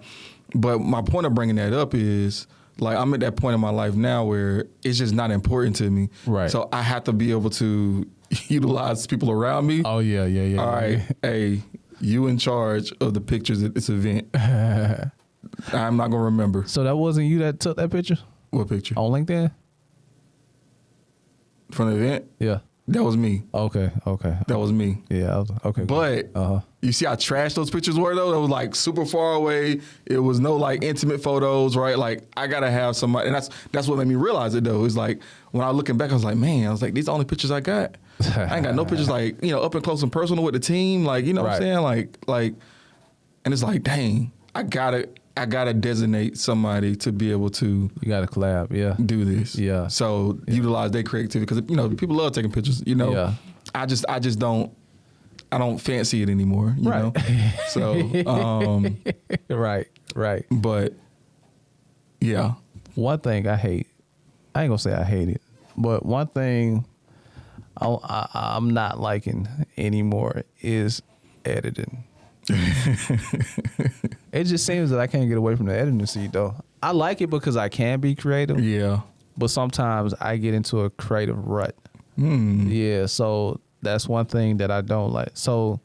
but my point of bringing that up is like I'm at that point in my life now where it's just not important to me. Right. So I have to be able to utilize people around me. Oh yeah. All right, hey, you in charge of the pictures at this event. I'm not gonna remember. So that wasn't you that took that picture? What picture? On LinkedIn? From the event? Yeah. That was me. Okay. That was me. Yeah. Okay. But you see how trash those pictures were though? That was like super far away. It was no like intimate photos, right? Like I gotta have somebody, and that's what made me realize it though. It's like when I was looking back, I was like, man, these are the only pictures I got. I ain't got no pictures like, you know, up and close and personal with the team. Like, you know what I'm saying? Like, and it's like, dang, I gotta designate somebody to be able to. You gotta collab, yeah. Do this, yeah. So utilize their creativity because you know people love taking pictures. You know, yeah. I just don't fancy it anymore. You know, so right. But yeah, one thing I hate. I ain't gonna say I hate it, but one thing I'm not liking anymore is editing. It just seems that I can't get away from the editing seat though. I like it because I can be creative. Yeah. But sometimes I get into a creative rut. Yeah, so that's one thing that I don't like. So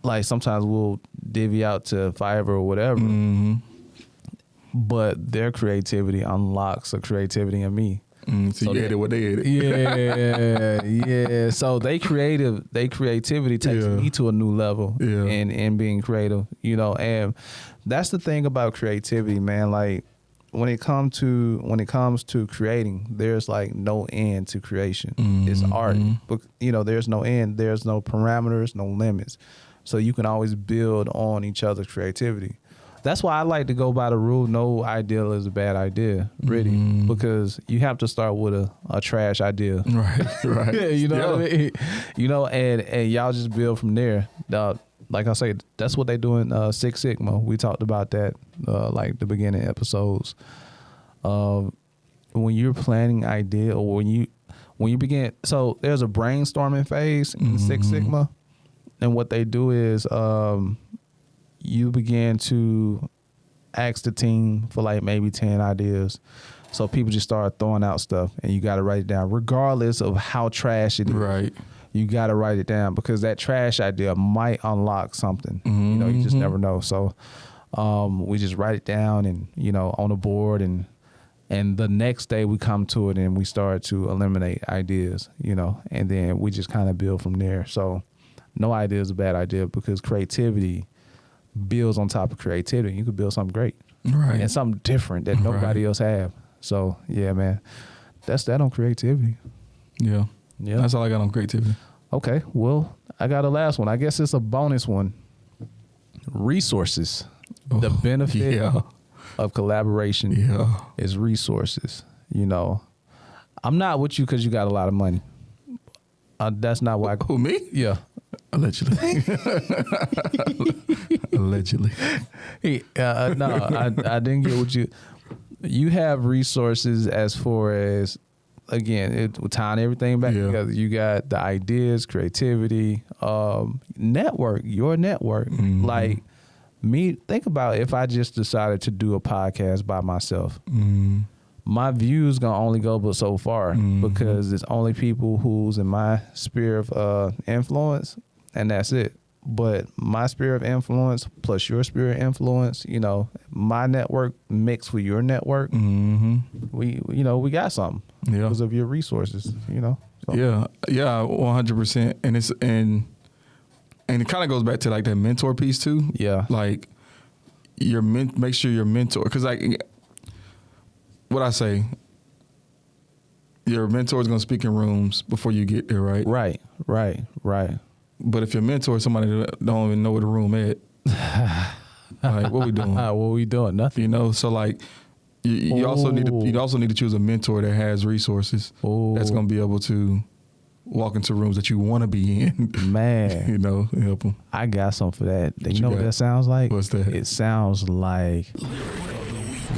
like sometimes we'll divvy out to Fiverr or whatever. But their creativity unlocks a creativity in me. So you edit what they edit. Yeah. So they creativity takes me to a new level in being creative, you know, and that's the thing about creativity, man. Like when it comes to creating, there's like no end to creation. It's art. But you know, there's no end, there's no parameters, no limits. So you can always build on each other's creativity. That's why I like to go by the rule, no idea is a bad idea, really, because you have to start with a trash idea. Right. You know what I mean? You know, and y'all just build from there. Like I say, that's what they do in Six Sigma. We talked about that like the beginning episodes. When you're planning idea or when you begin, so there's a brainstorming phase in Six Sigma, and what they do is you begin to ask the team for like maybe 10 ideas. So people just start throwing out stuff and you got to write it down regardless of how trash it is. Right. You got to write it down because that trash idea might unlock something. You know, you just never know. So we just write it down and, you know, on the board, and the next day we come to it and we start to eliminate ideas, you know, and then we just kind of build from there. So no idea is a bad idea because creativity builds on top of creativity. You could build something great. Right. And something different that nobody else have. So yeah, man, that's that on creativity. Yeah. Yeah. That's all I got on creativity. Okay. Well, I got a last one. I guess it's a bonus one. Resources. The benefit of collaboration is resources. You know, I'm not with you because you got a lot of money. That's not why. Who, me? Yeah. Allegedly. Allegedly. No, I didn't get what you. You have resources as far as, again, tying everything back together. You got the ideas, creativity, network, your network. Like me, think about if I just decided to do a podcast by myself. My views gonna only go but so far because it's only people who's in my sphere of influence, and that's it. But my sphere of influence plus your sphere of influence, you know, my network mixed with your network, we got something because of your resources, you know. So. Yeah, 100%. And it kind of goes back to like that mentor piece too. Yeah, like make sure your mentor, because like what I say, your mentor is gonna speak in rooms before you get there, right? Right. But if your mentor is somebody that don't even know where the room at, like what we doing? Nothing. You know, so like you also need to choose a mentor that has resources that's gonna be able to walk into rooms that you want to be in. Man, you know, help them. I got something for that. You know what that sounds like? What's that? It sounds like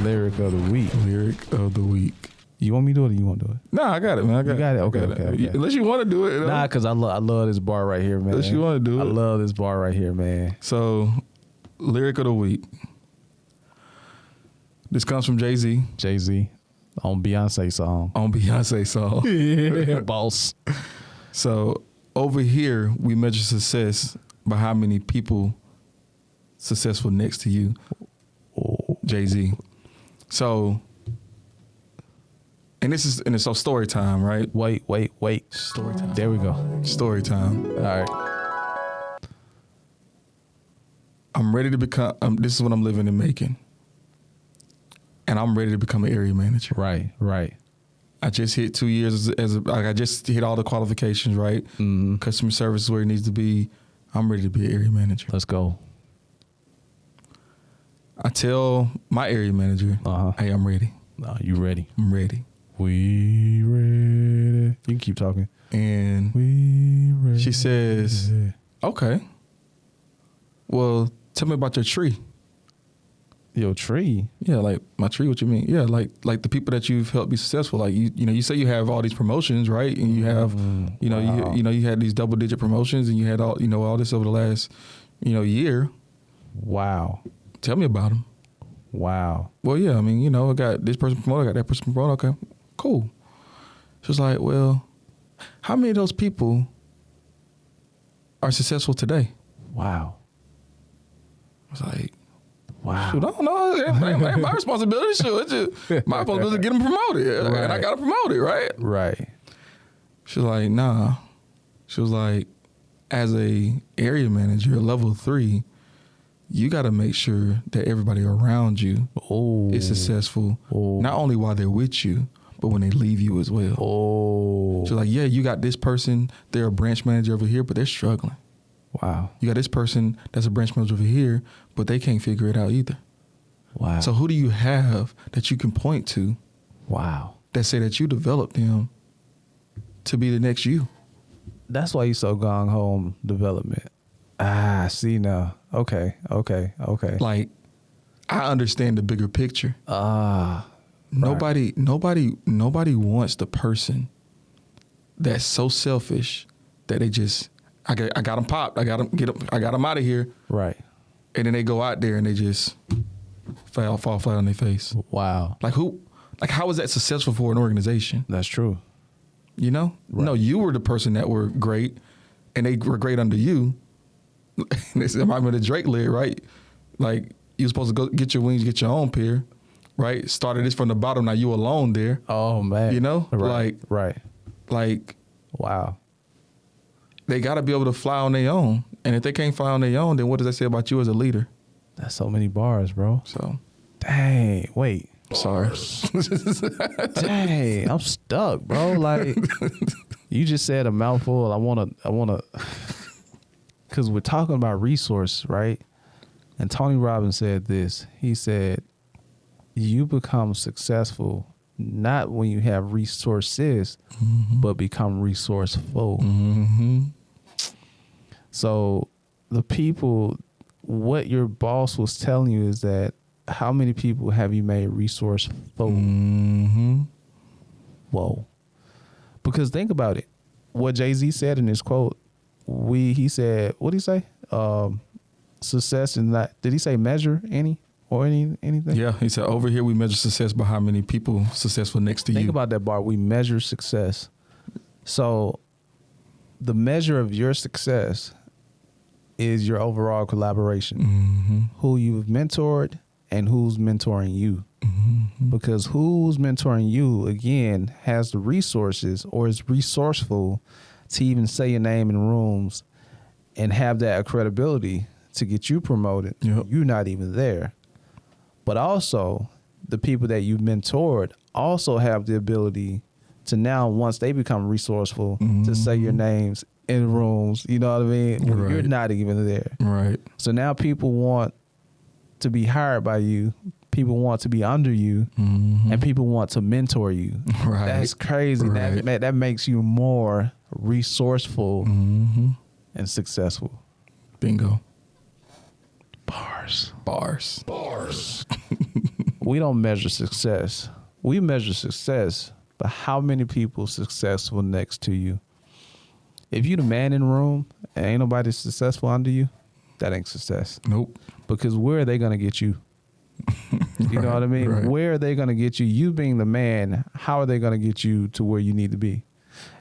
lyric of the week. Lyric of the week. You want me to do it or you want to do it? No, I got it, man. You got it? Okay. Unless you want to do it. Nah, because I love this bar right here, man. Unless you want to do it. I love this bar right here, man. So, lyric of the week. This comes from Jay-Z. Jay-Z on Beyonce song. Yeah, boss. So, over here, we measure success by how many people successful next to you. Jay-Z. So... And it's so story time, right? Wait. Story time. There we go. Story time. All right. I'm ready to become, this is what I'm living and making. And I'm ready to become an area manager. Right. I just hit 2 years I just hit all the qualifications, right? Customer service is where it needs to be. I'm ready to be an area manager. Let's go. I tell my area manager, hey, I'm ready. You ready? I'm ready. We ready. You can keep talking. And we ready. She says, okay, well, tell me about your tree. Your tree? Yeah, like my tree, what you mean? Yeah, like the people that you've helped be successful. Like you know, you say you have all these promotions, right? And you have, you had these double-digit promotions and you had all this over the last, year. Wow. Tell me about them. Wow. Well, yeah, I mean, I got this person promoted, I got that person promoted. Okay, cool. She was like, well, how many of those people are successful today? Wow. I was like, wow. Shoot, I don't know. It ain't my responsibility. Shoot, it's just my responsibility to get them promoted. Right. And I got them promoted, right? Right. She was like, nah. She was like, as a area manager, level 3, you got to make sure that everybody around you is successful, not only while they're with you, but when they leave you as well. She's like, yeah, you got this person, they're a branch manager over here, but they're struggling. Wow. You got this person that's a branch manager over here, but they can't figure it out either. Wow. So who do you have that you can point to? Wow. That say that you developed them to be the next you? That's why you so gung-ho on development. I see now. Okay. Like, I understand the bigger picture. Right. Nobody wants the person that's so selfish that they just, I got them popped. I got them out of here. Right. And then they go out there and they just fall flat on their face. Wow. Like how is that successful for an organization? That's true. You know? Right. No, you were the person that were great, and they were great under you. It might be the Drake lyric, right? Like, you're supposed to go get your wings, get your own pair, right? Started this from the bottom, now you alone there. Oh, man. You know? Right. Like, wow. they got to be able to fly on their own. And if they can't fly on their own, then what does that say about you as a leader? That's so many bars, bro. So, dang, wait. Sorry. Dang, I'm stuck, bro. Like, you just said a mouthful. I wanna, because we're talking about resource, right? And Tony Robbins said this. He said, you become successful not when you have resources, but become resourceful. So the people, what your boss was telling you is that how many people have you made resourceful? Whoa. Because think about it. What Jay-Z said in his quote, he said, what did he say? Success is not, did he say measure anything? Yeah, he said, over here we measure success by how many people successful next to you. Think about that, bar. We measure success. So the measure of your success is your overall collaboration. Who you've mentored and who's mentoring you. Because who's mentoring you, again, has the resources or is resourceful to even say your name in rooms and have that credibility to get you promoted. Yep. You're not even there. But also, the people that you've mentored also have the ability to now, once they become resourceful, to say your names in rooms. You know what I mean? When you're not even there. Right. So now people want to be hired by you. People want to be under you, and people want to mentor you. Right. That's crazy. Right. That makes you more resourceful and successful. Bingo. Bars. We don't measure success. We measure success by how many people successful next to you. If you the man in the room and ain't nobody successful under you, that ain't success. Nope. Because where are they going to get you? You know what I mean? Right. Where are they going to get you? You being the man, how are they going to get you to where you need to be?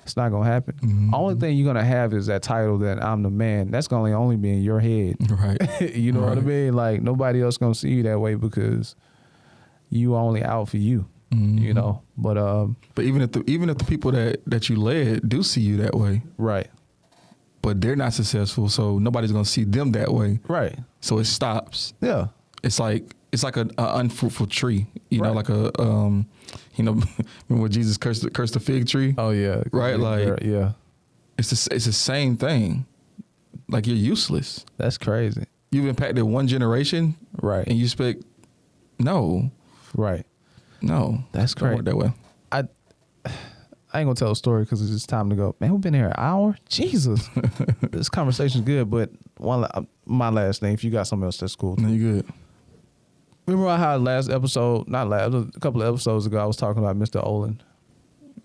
It's not going to happen. Only thing you're going to have is that title that I'm the man. That's going to only be in your head. Right. You know what I mean? Like, nobody else going to see you that way because you only out for you, you know? But even if the people that you led do see you that way. Right. But they're not successful, so nobody's going to see them that way. Right. So it stops. Yeah. It's like an unfruitful tree, you know, like a, remember when Jesus cursed the fig tree? Oh yeah. Right. Like, yeah. It's the same thing. Like, you're useless. That's crazy. You've impacted one generation. Right. And you expect, no. Right. No. That's Don't crazy. work that way. I ain't gonna tell a story because it's just time to go. Man, we've been here an hour. Jesus. This conversation's good, but my last thing, if you got something else, that's cool. No, you good. Remember how a couple of episodes ago, I was talking about Mr. Olin.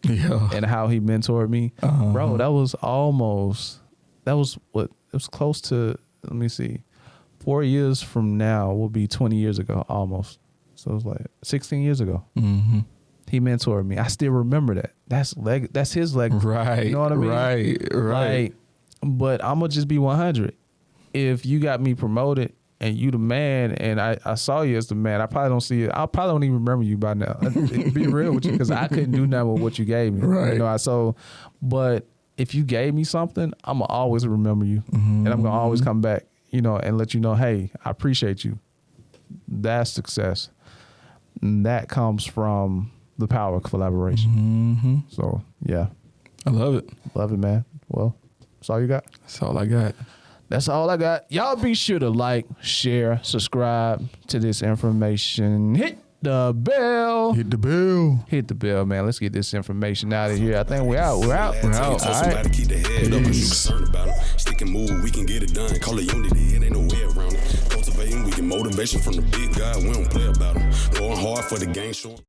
Yeah. And how he mentored me. Bro, it was close to, let me see, 4 years from now will be 20 years ago, almost. So it was like 16 years ago. He mentored me. I still remember that. That's his legacy. Right. You know what I mean? Right. Like, but I'm going to just be 100. If you got me promoted and you the man and I saw you as the man, I probably don't see it. I probably don't even remember you by now. Be real with you, because I couldn't do nothing with what you gave me. Right. You know, but if you gave me something, I'm going to always remember you. And I'm going to always come back, you know, and let you know, hey, I appreciate you. That's success. And that comes from the power of collaboration. So, yeah. I love it. Love it, man. Well, that's all you got? That's all I got. That's all I got. Y'all be sure to like, share, subscribe to this information. Hit the bell. Hit the bell. Hit the bell, man. Let's get this information out of here. I think we're out. We're out. All right. Keep the head up, concerned about it. Stick and move, we can get it done. Call it unity, it ain't no way around it. Cultivating, we get motivation from the big guy. We don't play about it. Going hard for the game, showing.